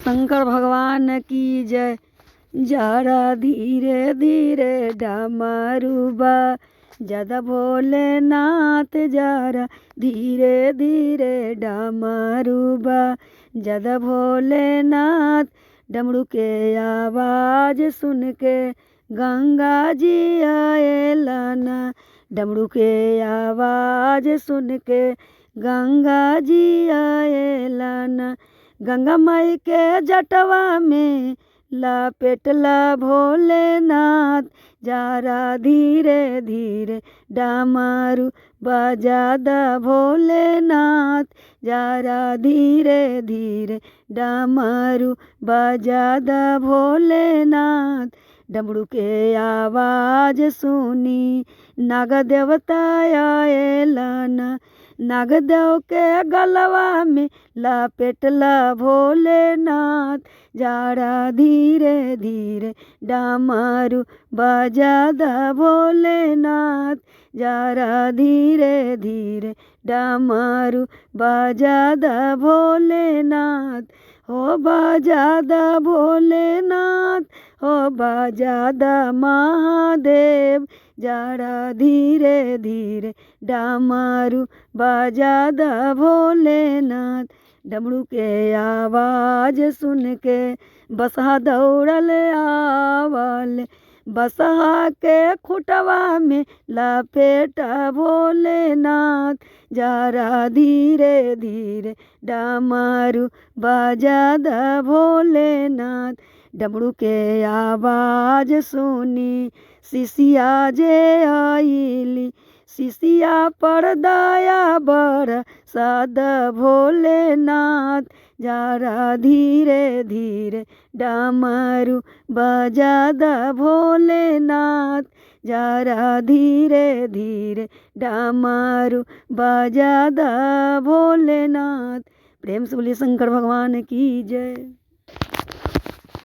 शंकर भगवान की जय। जरा धीरे धीरे डमरुबा जदा भोलेनाथ, जरा धीरे धीरे डमरुबा जदा भोलेनाथ। डमरू के आवाज़ सुन के गंगा जी आए लाना, डमरू के आवाज़ सुन के गंगा जी आए लाना। गंगा माई के जटवा में लपेटला भोलेनाथ, जरा धीरे धीरे डमरू बजादा भोलेनाथ, जरा धीरे धीरे डमरू बजादा भोलेनाथ। डमरू के आवाज़ सुनी नाग देवता आए लाना, नागदेव के गलवा में लपेटला भोलेनाथ, जरा धीरे धीरे डमरू बजादा भोलेनाथ, जरा धीरे धीरे डमरू बजादा भोलेनाथ। हो बजादा भोलेनाथ, हो बजादा महादेव, जरा धीरे धीरे डमरू बजादा भोलेनाथ। डमरू के आवाज़ सुन के बसहा दौड़ल आवल, बसहा के खुटवा में लपेटा भोलेनाथ, जरा धीरे धीरे डमरू बजादा भोलेनाथ। डमरू के आवाज़ सुनी शिशिया जे आइली, शिशिया पर दया बरसादा भोलेनाथ, जरा धीरे धीरे डमरू बजादा भोलेनाथ, जरा धीरे धीरे डमरू बजादा भोलेनाथ। प्रेम से बोलिए शंकर भगवान की जय।